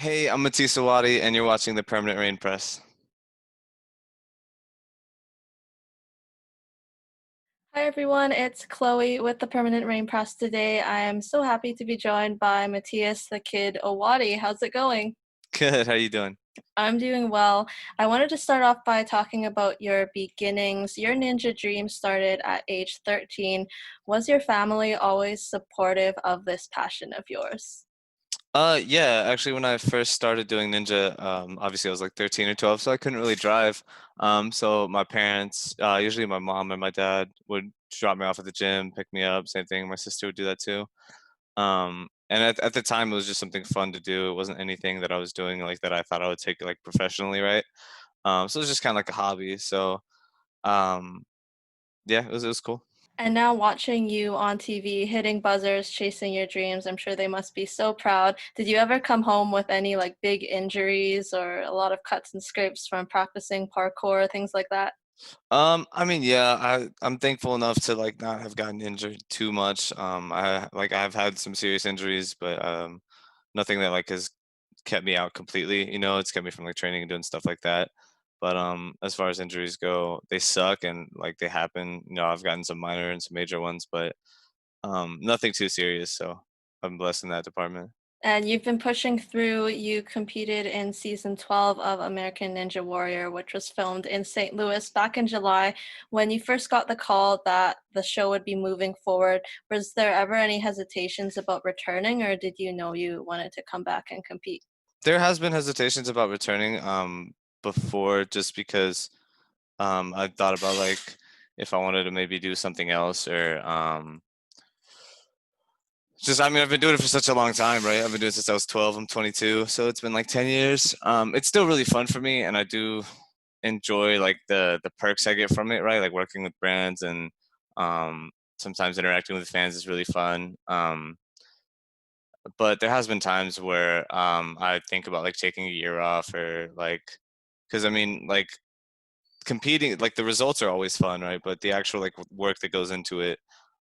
Hey, I'm Mathis Owhadi, and you're watching the Permanent Rain Press. Hi everyone, it's Chloe with the Permanent Rain Press today. I am so happy to be joined by Matthias the Kid Owadi. How's it going? Good, how you doing? I'm doing well. I wanted to start off by talking about your beginnings. Your ninja dream started at age 13. Was your family always supportive of this passion of yours? Yeah, actually, when I first started doing ninja, obviously I was like 13 or 12, so I couldn't really drive. So my parents, usually my mom and my dad would drop me off at the gym, pick me up, same thing. My sister would do that too. And at the time, it was just something fun to do. It wasn't anything that I was doing like that I thought I would take like professionally, right? So it was just kind of like a hobby. So, um, yeah, it was cool. And now watching you on TV hitting buzzers, chasing your dreams, I'm sure they must be so proud. Did you ever come home with any like big injuries or a lot of cuts and scrapes from practicing parkour, things like that? I mean, yeah, I'm thankful enough to like not have gotten injured too much. I've had some serious injuries, but nothing that like has kept me out completely. It's kept me from like training and doing stuff like that. But as far as injuries go, they suck and like they happen. I've gotten some minor and some major ones, but nothing too serious. So I'm blessed in that department. And you've been pushing through. You competed in season 12 of American Ninja Warrior, which was filmed in St. Louis back in July. When you first got the call that the show would be moving forward, was there ever any hesitations about returning, or did you know you wanted to come back and compete? There has been hesitations about returning before, just because I thought about like if I wanted to maybe do something else or just I mean I've been doing it for such a long time, right? I've been doing it since I was 12. I'm 22, so it's been like 10 years. It's still really fun for me, and I do enjoy like the perks I get from it, right? Like working with brands and um, sometimes interacting with fans is really fun. But there has been times where I think about like taking a year off or like because I mean like competing like the results are always fun, right? But the actual like work that goes into it,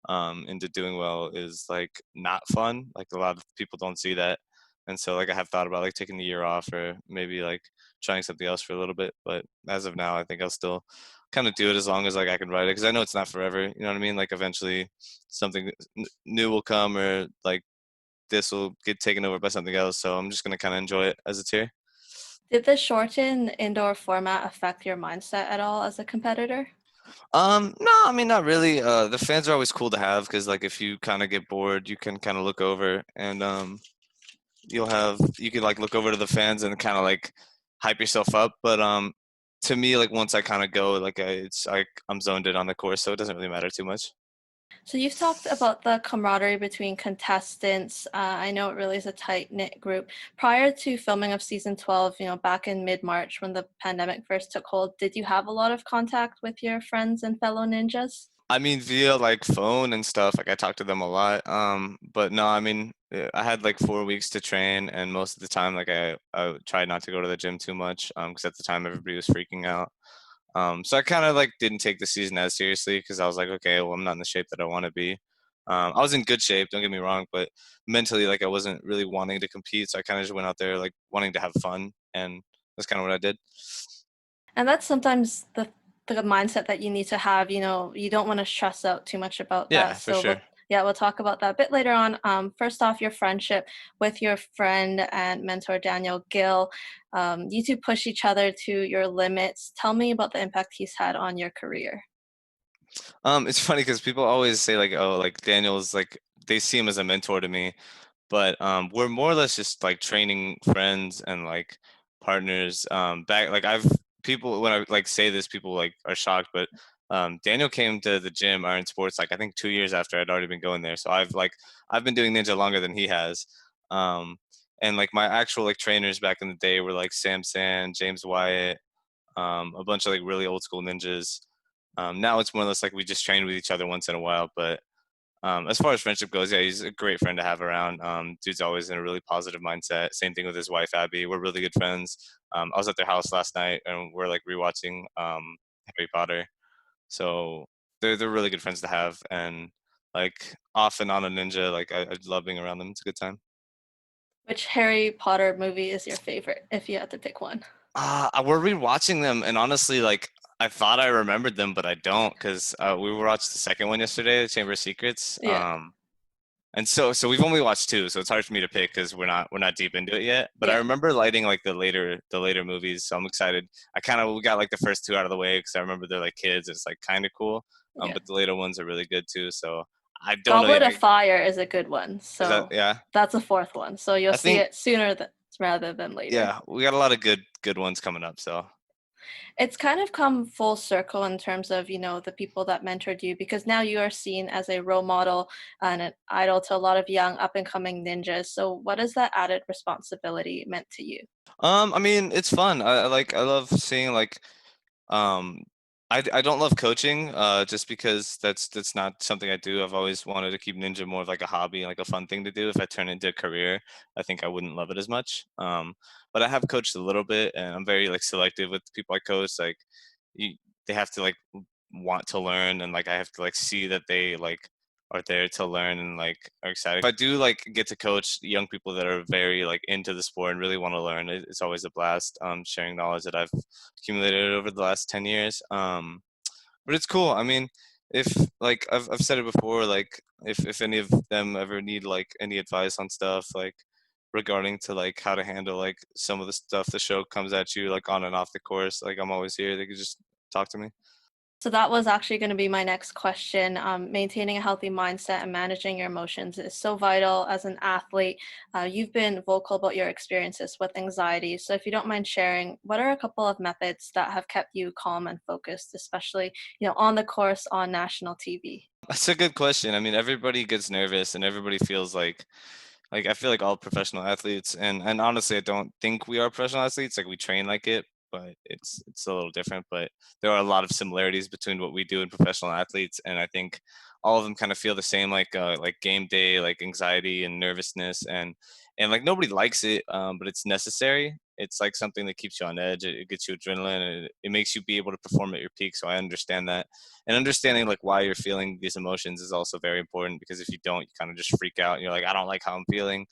into doing well is like not fun. Like a lot of people don't see that. And so like I have thought about like taking the year off or maybe like trying something else for a little bit. But as of now, I think I'll still kind of do it as long as like I can write it because I know it's not forever. You know what I mean? Like eventually something new will come or like this will get taken over by something else. So I'm just gonna kind of enjoy it as it's here. Did the shortened indoor format affect your mindset at all as a competitor? No, I mean not really. The fans are always cool to have because like if you kind of get bored, you can kind of look over and you can like look over to the fans and kind of like hype yourself up. But to me, like once I kind of go, like it's like I'm zoned in on the course, so it doesn't really matter too much. So you've talked about the camaraderie between contestants. I know it really is a tight-knit group. Prior to filming of season 12, back in mid-March when the pandemic first took hold, did you have a lot of contact with your friends and fellow ninjas? I mean, via like phone and stuff, like I talked to them a lot. But no, I mean, I had like 4 weeks to train, and most of the time, like I tried not to go to the gym too much, because at the time everybody was freaking out. So I kind of like didn't take the season as seriously because I was like, okay, well, I'm not in the shape that I want to be. I was in good shape, don't get me wrong, but mentally, like I wasn't really wanting to compete, so I kind of just went out there like wanting to have fun, and that's kind of what I did. And that's sometimes the mindset that you need to have. You don't want to stress out too much about that. Yeah, for So, sure. we'll talk about that a bit later on. First off, your friendship with your friend and mentor Daniel Gill. You two push each other to your limits. Tell me about the impact he's had on your career. It's funny because people always say like, oh, like Daniel's like they see him as a mentor to me, but we're more or less just like training friends and like partners. Back like I've people when I like say this, people like are shocked, but Daniel came to the gym Iron Sports like I think 2 years after I'd already been going there. So I've been doing ninja longer than he has. Um, and like my actual like trainers back in the day were like Sam San, James Wyatt, a bunch of like really old school ninjas. Now it's more or less like we just train with each other once in a while, but as far as friendship goes, yeah, he's a great friend to have around. Dude's always in a really positive mindset. Same thing with his wife Abby. We're really good friends. I was at their house last night, and we're like rewatching Harry Potter. So they're really good friends to have, and like off and on a ninja. Like I love being around them. It's a good time. Which Harry Potter movie is your favorite, if you had to pick one? We're rewatching them, and honestly, like I thought I remembered them, but I don't, because we watched the second one yesterday, The Chamber of Secrets. Yeah, And so we've only watched two, so it's hard for me to pick because we're not deep into it yet. But I yeah, remember lighting like the later movies, so I'm excited. We got like the first two out of the way because I remember they're like kids. It's like kind of cool. yeah. But the later ones are really good too. So I don't know. Goblet Yeah, of Fire is a good one, is that so yeah? that's a fourth one. So you'll I see think it sooner rather than later. yeah, we got a lot of good ones coming up. So It's kind of come full circle in terms of, the people that mentored you because now you are seen as a role model and an idol to a lot of young up and coming ninjas. So what has that added responsibility meant to you? I mean, it's fun. I love seeing like Um, I don't love coaching, just because that's not something I do. I've always wanted to keep ninja more of like a hobby, like a fun thing to do. If I turn it into a career, I think I wouldn't love it as much. But I have coached a little bit, and I'm very like selective with the people I coach. Like, you, they have to like want to learn, and like I have to like see that they like are there to learn and like are excited. If I do like get to coach young people that are very like into the sport and really want to learn, it's always a blast. Sharing knowledge that I've accumulated over the last 10 years. But it's cool. I mean, if like I've said it before, like if any of them ever need like any advice on stuff like regarding to like how to handle like some of the stuff the show comes at you like on and off the course, like I'm always here. They could just talk to me. So that was actually going to be my next question. Maintaining a healthy mindset and managing your emotions is so vital as an athlete. You've been vocal about your experiences with anxiety. So if you don't mind sharing, what are a couple of methods that have kept you calm and focused, especially, on the course on national TV? That's a good question. I mean, everybody gets nervous and everybody feels like I feel like all professional athletes, and honestly I don't think we are professional athletes. Like we train like it, but it's a little different. But there are a lot of similarities between what we do and professional athletes, and I think all of them kind of feel the same, like game day, like anxiety and nervousness, and like nobody likes it, but it's necessary. It's like something that keeps you on edge. It gets you adrenaline, and it makes you be able to perform at your peak. So I understand that, and understanding like why you're feeling these emotions is also very important, because if you don't, you kind of just freak out and you're like, I don't like how I'm feeling,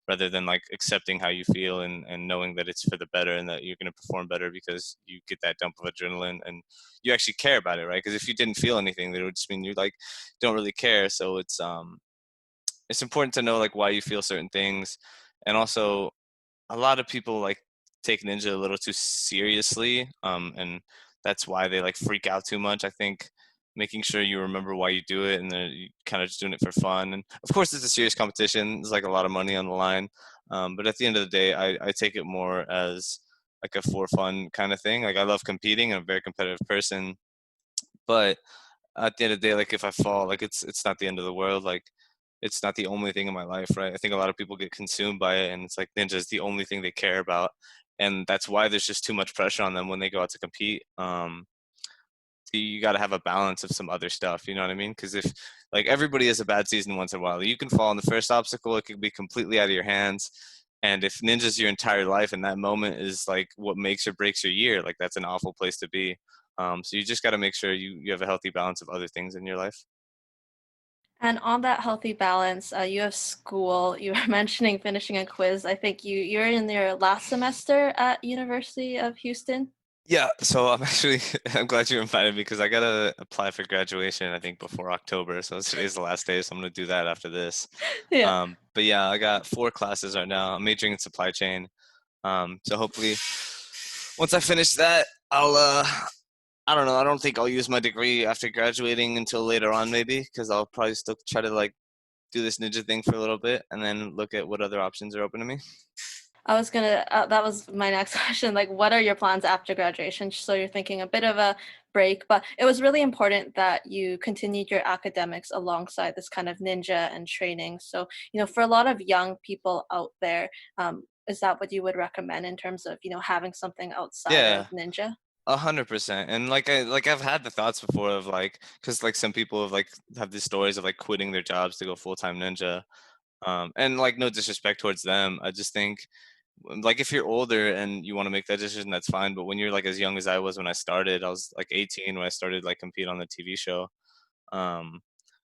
rather than like accepting how you feel, and knowing that it's for the better and that you're going to perform better because you get that dump of adrenaline and you actually care about it, right? Because if you didn't feel anything, that would just mean you like don't really care. So it's important to know like why you feel certain things. And also, a lot of people like take ninja a little too seriously, and that's why they like freak out too much. I think making sure you remember why you do it, and then you kind of just doing it for fun, and of course it's a serious competition, there's like a lot of money on the line, but at the end of the day, I take it more as like a for fun kind of thing. Like I love competing, I'm a very competitive person, but at the end of the day, like if I fall, like it's not the end of the world. Like it's not the only thing in my life, right? I think a lot of people get consumed by it, and it's like ninja is the only thing they care about, and that's why there's just too much pressure on them when they go out to compete. You got to have a balance of some other stuff. You know what I mean? Because if like everybody has a bad season once in a while, you can fall on the first obstacle. It could be completely out of your hands. And if ninja's your entire life and that moment is like what makes or breaks your year, like that's an awful place to be. So you just got to make sure you have a healthy balance of other things in your life. And on that healthy balance, you have school. You were mentioning finishing a quiz. I think you're in your last semester at University of Houston. Yeah, so I'm actually I'm glad you invited me because I gotta apply for graduation, I think before October. So today's the last day, so I'm gonna do that after this. Yeah. But yeah, I got four classes right now. I'm majoring in supply chain. So hopefully once I finish that, I don't know, I don't think I'll use my degree after graduating until later on maybe, because I'll probably still try to like do this ninja thing for a little bit and then look at what other options are open to me. That was my next question. Like, what are your plans after graduation? So you're thinking a bit of a break, but it was really important that you continued your academics alongside this kind of ninja and training. So, for a lot of young people out there, is that what you would recommend in terms of, having something outside of Yeah, ninja? 100%. And I've had the thoughts before of like, because like some people have these stories of like quitting their jobs to go full-time ninja. And like no disrespect towards them, I just think like if you're older and you want to make that decision, that's fine. But when you're like as young as I was when I started, I was like 18 when I started like compete on the TV show. Um,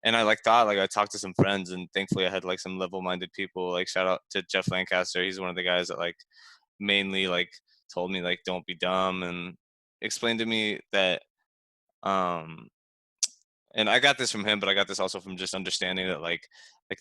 and I like thought like I talked to some friends, and thankfully I had like some level-minded people. Like shout out to Jeff Lancaster. He's one of the guys that like mainly like told me like don't be dumb and explained to me that um and I got this from him, but I got this also from just understanding that like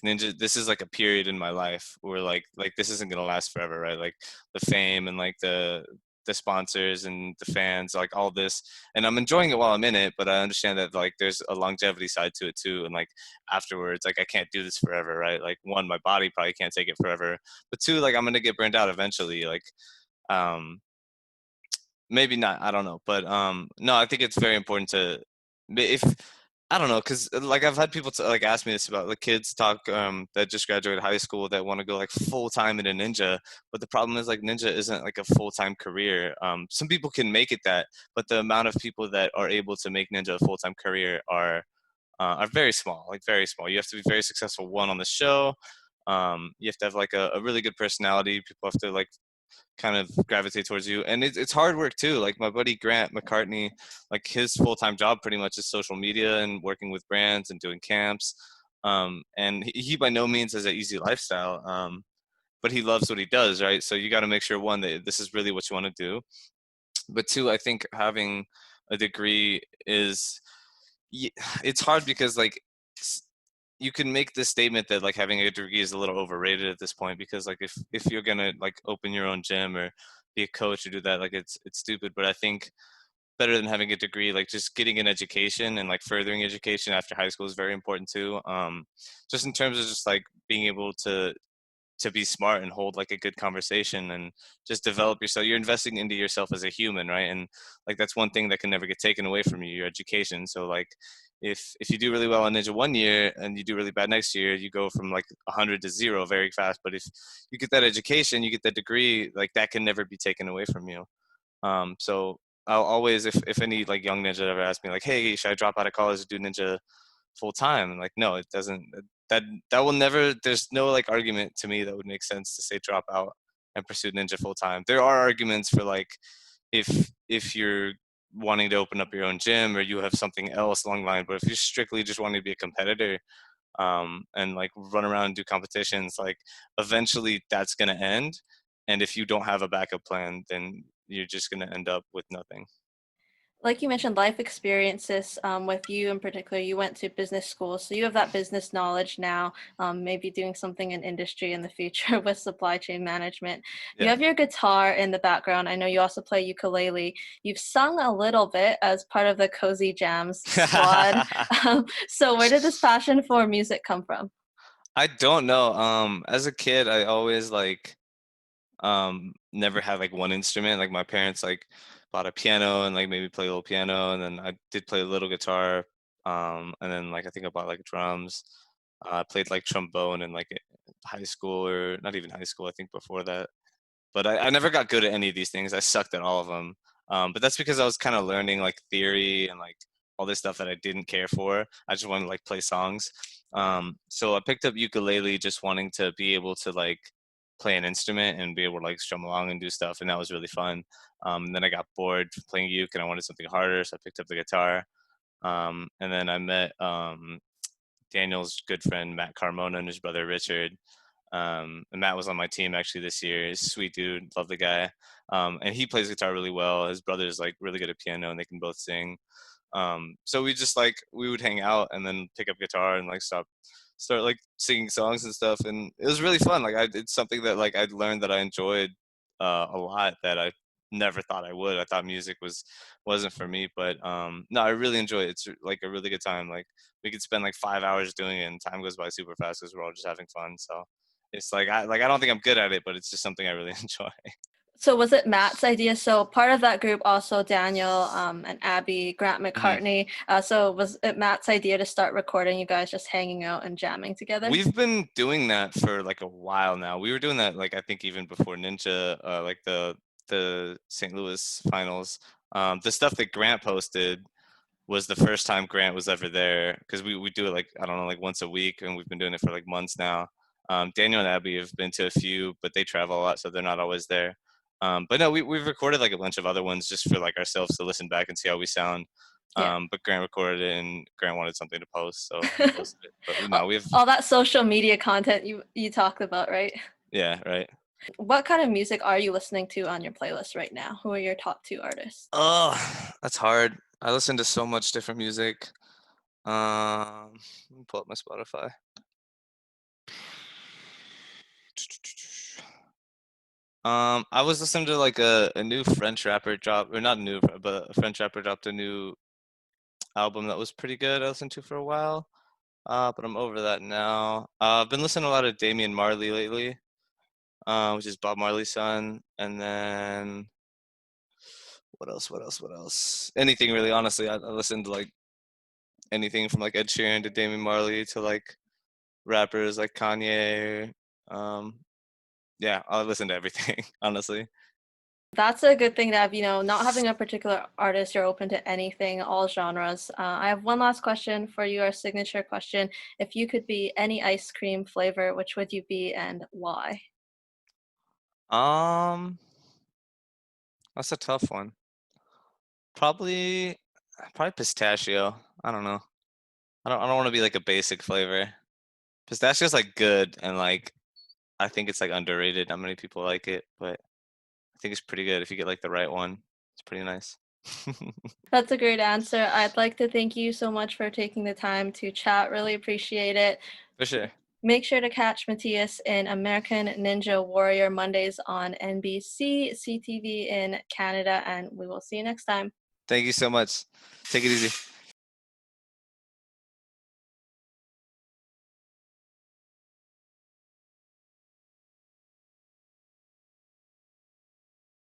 ninja, this is like a period in my life where like this isn't gonna last forever, right? Like the fame and like the sponsors and the fans, like all this, and I'm enjoying it while I'm in it, but I understand that like there's a longevity side to it too, and like afterwards, like I can't do this forever, right? Like one, my body probably can't take it forever, but two, like I'm gonna get burned out eventually, like um maybe not. I don't know, but no, I think it's very important to if I don't know, because like I've had people to, like ask me this about like kids talk that just graduated high school that want to go like full time into ninja, but the problem is like ninja isn't like a full time career. Some people can make it that, but the amount of people that are able to make ninja a full time career are very small, like very small. You have to be very successful one on the show. You have to have like a really good personality. People have to like kind of gravitate towards you, and it's hard work too. Like my buddy Grant McCartney, like his full-time job pretty much is social media and working with brands and doing camps, and he by no means has an easy lifestyle, but he loves what he does, right? So you got to make sure one that this is really what you want to do, but two, I think having a degree is it's hard because like you can make this statement that like having a degree is a little overrated at this point, because like if you're gonna like open your own gym or be a coach or do that, like it's stupid. But I think better than having a degree, like just getting an education and like furthering education after high school is very important too, just in terms of just like being able to be smart and hold like a good conversation and just develop yourself. You're investing into yourself as a human, right? And like that's one thing that can never get taken away from you, your education. So like if you do really well in ninja one year and you do really bad next year, you go from like 100 to 0 very fast. But if you get that education, you get that degree, like that can never be taken away from you. So I'll always, if any like young ninja ever ask me like, hey, should I drop out of college to do ninja full time? And like, no, it doesn't. That that will never. There's no like argument to me that would make sense to say drop out and pursue ninja full time. There are arguments for like if you're wanting to open up your own gym or you have something else along the line. But if you're strictly just wanting to be a competitor, and like run around and do competitions, like eventually that's gonna end. And if you don't have a backup plan, then you're just gonna end up with nothing. Like you mentioned, life experiences with you in particular, you went to business school, so you have that business knowledge now, maybe doing something in industry in the future with supply chain management. You Yeah. have your guitar in the background. I know you also play ukulele. You've sung a little bit as part of the Cozy Jams squad. So where did this passion for music come from? I don't know. As a kid, I always like never had like one instrument. Like my parents like bought a piano and like maybe play a little piano, and then I did play a little guitar. And then like I think I bought like drums. I played like trombone in like high school, or not even high school. I think before that. But I never got good at any of these things. I sucked at all of them. But that's because I was kind of learning like theory and like all this stuff that I didn't care for. I just wanted to like play songs. So I picked up ukulele just wanting to be able to like play an instrument and be able to like strum along and do stuff, and that was really fun. And then I got bored playing uke and I wanted something harder, so I picked up the guitar. And then I met Daniel's good friend Matt Carmona and his brother Richard. And Matt was on my team actually this year. He's a sweet dude, love the guy. And he plays guitar really well. His brother's like really good at piano, and they can both sing. So we just like we would hang out and then pick up guitar and like start like singing songs and stuff, and it was really fun. Like it's something that like I'd learned that I enjoyed a lot that I never thought I would. I thought music wasn't for me, but no, I really enjoy it. It's like a really good time. Like we could spend like 5 hours doing it, and time goes by super fast because we're all just having fun. So it's like I don't think I'm good at it, but it's just something I really enjoy. So was it Matt's idea? So part of that group also Daniel and Abby, Grant Mhm. McCartney. So was it Matt's idea to start recording you guys just hanging out and jamming together? We've been doing that for like a while now. We were doing that like I think even before Ninja, like the St. Louis finals. The stuff that Grant posted was the first time Grant was ever there, because we do it like I don't know, like once a week, and we've been doing it for like months now. Daniel and Abby have been to a few, but they travel a lot, so they're not always there. But no, we've recorded like a bunch of other ones just for like ourselves to listen back and see how we sound. Yeah. But Grant recorded it, and Grant wanted something to post, so he posted it. But all, no, we have all that social media content you talked about, right? yeah, right. What kind of music are you listening to on your playlist right now? Who are your top two artists? Oh, that's hard. I listen to so much different music. Let me pull up my Spotify. I was listening to like a new French rapper drop, or not new, but a French rapper dropped a new album that was pretty good. I listened to for a while, but I'm over that now. I've been listening to a lot of Damian Marley lately, which is Bob Marley's son, and then what else? What else? What else? Anything really, honestly. I listen to like anything from like Ed Sheeran to Damian Marley to like rappers like Kanye. Um, yeah, I listen to everything, honestly. That's a good thing to have, not having a particular artist, you're open to anything, all genres. I have one last question for you, our signature question. If you could be any ice cream flavor, which would you be and why? Um, that's a tough one. Probably, probably pistachio. I don't know. I don't want to be like a basic flavor. Pistachio's like good, and like I think it's like underrated. Not many people like it, but I think it's pretty good if you get like the right one. It's pretty nice. That's a great answer. I'd like to thank you so much for taking the time to chat. Really appreciate it. For sure. Make sure to catch Matthias in American Ninja Warrior Mondays on NBC, CTV in Canada, and we will see you next time. Thank you so much. Take it easy.